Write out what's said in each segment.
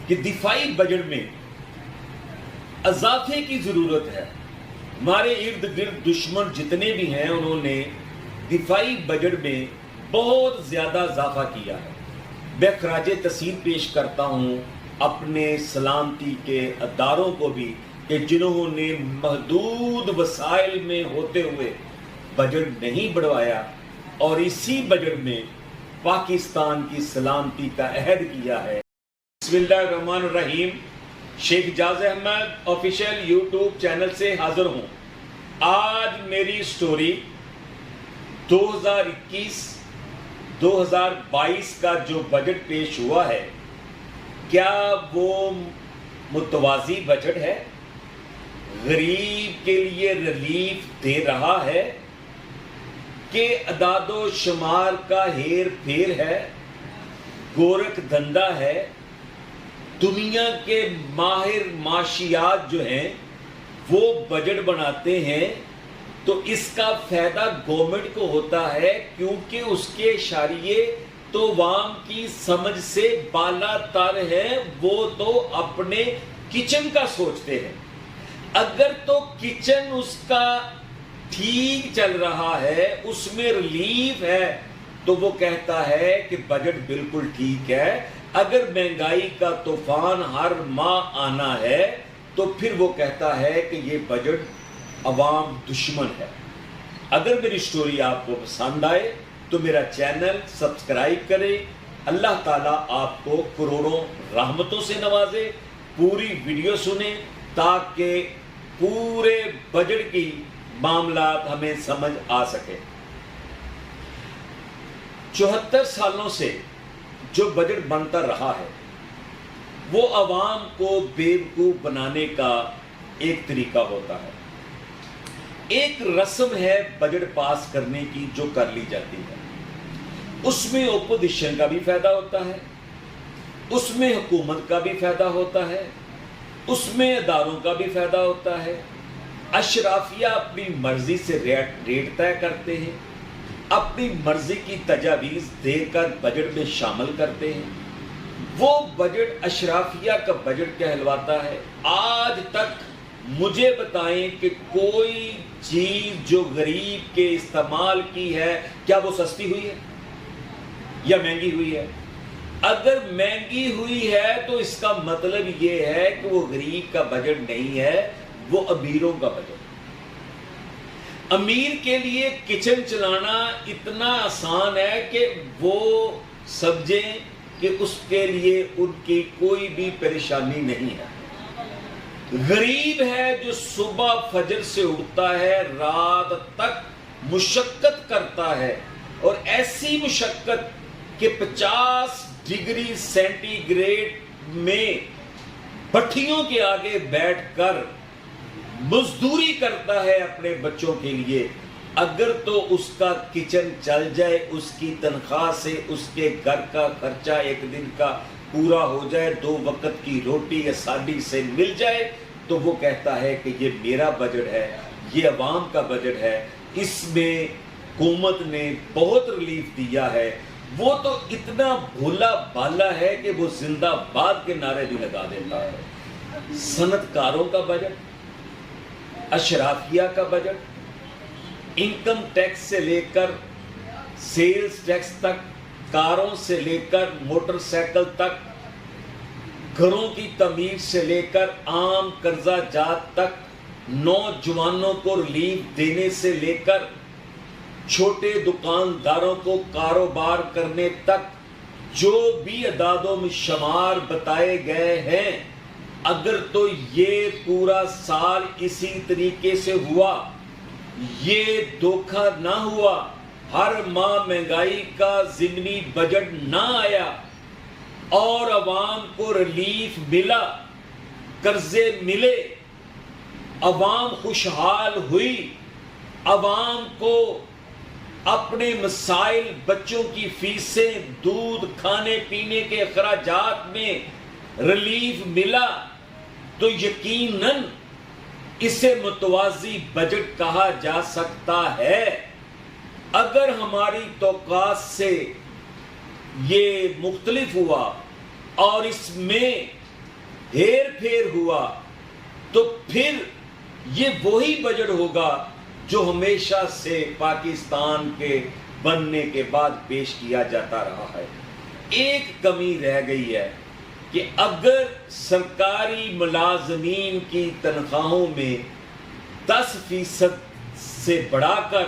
کہ دفاعی بجٹ میں اضافے کی ضرورت ہے. ہمارے ارد گرد دشمن جتنے بھی ہیں انہوں نے دفاعی بجٹ میں بہت زیادہ اضافہ کیا ہے. میں خراج تحسین پیش کرتا ہوں اپنے سلامتی کے اداروں کو بھی کہ جنہوں نے محدود وسائل میں ہوتے ہوئے بجٹ نہیں بڑھوایا اور اسی بجٹ میں پاکستان کی سلامتی کا عہد کیا ہے. بسم اللہ الرحمن الرحیم. Sheikh Jaz Ahmed official YouTube channel سے حاضر ہوں. آج میری سٹوری 2021-2022 کا جو بجٹ پیش ہوا ہے کیا وہ متوازی بجٹ ہے؟ غریب کے لیے ریلیف دے رہا ہے کہ اعداد و شمار کا ہیر پھیر ہے، گورکھ دھندا ہے؟ دنیا کے ماہر معاشیات جو ہیں وہ بجٹ بناتے ہیں تو اس کا فائدہ گورنمنٹ کو ہوتا ہے کیونکہ اس کے اشاریے تو عوام کی سمجھ سے بالا تر ہے. وہ تو اپنے کچن کا سوچتے ہیں. اگر تو کچن اس کا ٹھیک چل رہا ہے، اس میں ریلیف ہے، تو وہ کہتا ہے کہ بجٹ بالکل ٹھیک ہے. اگر مہنگائی کا طوفان ہر ماہ آنا ہے تو پھر وہ کہتا ہے کہ یہ بجٹ عوام دشمن ہے. اگر میری سٹوری آپ کو پسند آئے تو میرا چینل سبسکرائب کریں. اللہ تعالیٰ آپ کو کروڑوں رحمتوں سے نوازے. پوری ویڈیو سنیں تاکہ پورے بجٹ کی معاملات ہمیں سمجھ آ سکے. 74 سالوں سے جو بجٹ بنتا رہا ہے وہ عوام کو بیوقوف بنانے کا ایک طریقہ ہوتا ہے. ایک رسم ہے بجٹ پاس کرنے کی جو کر لی جاتی ہے. اس میں اپوزیشن کا بھی فائدہ ہوتا ہے، اس میں حکومت کا بھی فائدہ ہوتا ہے، اس میں اداروں کا بھی فائدہ ہوتا ہے. اشرافیہ اپنی مرضی سے ریٹ طے کرتے ہیں، اپنی مرضی کی تجاویز دے کر بجٹ میں شامل کرتے ہیں. وہ بجٹ اشرافیہ کا بجٹ کہلواتا ہے. آج تک مجھے بتائیں کہ کوئی چیز جو غریب کے استعمال کی ہے کیا وہ سستی ہوئی ہے یا مہنگی ہوئی ہے؟ اگر مہنگی ہوئی ہے تو اس کا مطلب یہ ہے کہ وہ غریب کا بجٹ نہیں ہے، وہ امیروں کا بجٹ. امیر کے لیے کچن چلانا اتنا آسان ہے کہ وہ سمجھیں کہ اس کے لیے ان کی کوئی بھی پریشانی نہیں ہے. غریب ہے جو صبح فجر سے اٹھتا ہے، رات تک مشقت کرتا ہے، اور ایسی مشقت کہ 50 ڈگری سینٹی گریڈ میں بھٹیوں کے آگے بیٹھ کر مزدوری کرتا ہے اپنے بچوں کے لیے. اگر تو اس کا کچن چل جائے، اس کی تنخواہ سے اس کے گھر کا خرچہ ایک دن کا پورا ہو جائے، 2 وقت کی روٹی یا ساڑی سے مل جائے، تو وہ کہتا ہے کہ یہ میرا بجٹ ہے، یہ عوام کا بجٹ ہے، اس میں حکومت نے بہت ریلیف دیا ہے. وہ تو اتنا بھولا بالا ہے کہ وہ زندہ باد کے نعرے بھی لگا دیتا ہے. صنعت کاروں کا بجٹ، اشرافیہ کا بجٹ، انکم ٹیکس سے لے کر سیلز ٹیکس تک، کاروں سے لے کر موٹر سائیکل تک، گھروں کی تعمیر سے لے کر عام قرضہ جات تک، نوجوانوں کو ریلیف دینے سے لے کر چھوٹے دکانداروں کو کاروبار کرنے تک، جو بھی اعداد و شمار بتائے گئے ہیں، اگر تو یہ پورا سال اسی طریقے سے ہوا، یہ دھوکہ نہ ہوا، ہر ماہ مہنگائی کا ضمنی بجٹ نہ آیا اور عوام کو ریلیف ملا، قرضے ملے، عوام خوشحال ہوئی، عوام کو اپنے مسائل، بچوں کی فیسیں، دودھ، کھانے پینے کے اخراجات میں ریلیف ملا، تو یقیناً اسے متوازی بجٹ کہا جا سکتا ہے. اگر ہماری توقعات سے یہ مختلف ہوا اور اس میں ہیر پھیر ہوا تو پھر یہ وہی بجٹ ہوگا جو ہمیشہ سے پاکستان کے بننے کے بعد پیش کیا جاتا رہا ہے۔ ایک کمی رہ گئی ہے کہ اگر سرکاری ملازمین کی تنخواہوں میں 10% سے بڑھا کر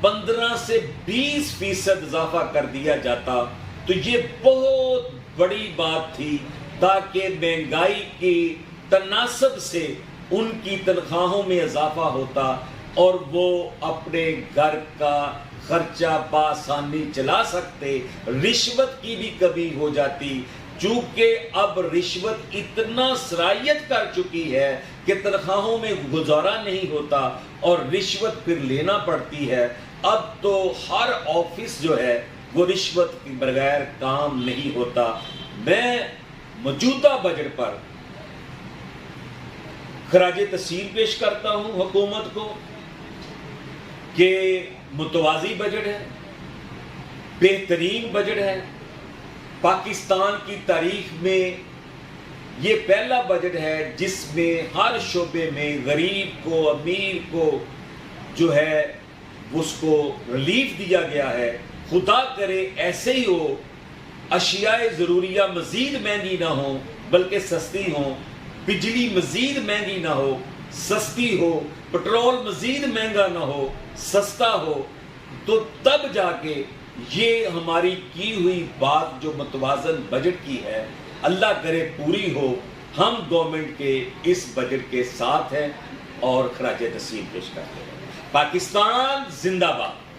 15 سے 20% اضافہ کر دیا جاتا تو یہ بہت بڑی بات تھی، تاکہ مہنگائی کی تناسب سے ان کی تنخواہوں میں اضافہ ہوتا اور وہ اپنے گھر کا خرچہ بآسانی چلا سکتے، رشوت کی بھی کمی ہو جاتی۔ چونکہ اب رشوت اتنا سرایت کر چکی ہے کہ تنخواہوں میں گزارا نہیں ہوتا اور رشوت پھر لینا پڑتی ہے، اب تو ہر آفس جو ہے وہ رشوت کے بغیر کام نہیں ہوتا۔ میں موجودہ بجٹ پر خراج تحسین پیش کرتا ہوں حکومت کو کہ متوازی بجٹ ہے، بہترین بجٹ ہے۔ پاکستان کی تاریخ میں یہ پہلا بجٹ ہے جس میں ہر شعبے میں غریب کو، امیر کو جو ہے اس کو ریلیف دیا گیا ہے۔ خدا کرے ایسے ہی ہو، اشیاء ضروریہ مزید مہنگی نہ ہوں بلکہ سستی ہوں، بجلی مزید مہنگی نہ ہو سستی ہو، پٹرول مزید مہنگا نہ ہو سستا ہو، تو تب جا کے یہ ہماری کی ہوئی بات جو متوازن بجٹ کی ہے اللہ کرے پوری ہو۔ ہم گورنمنٹ کے اس بجٹ کے ساتھ ہیں اور خراج تحسین پیش کرتے ہیں۔ پاکستان زندہ باد۔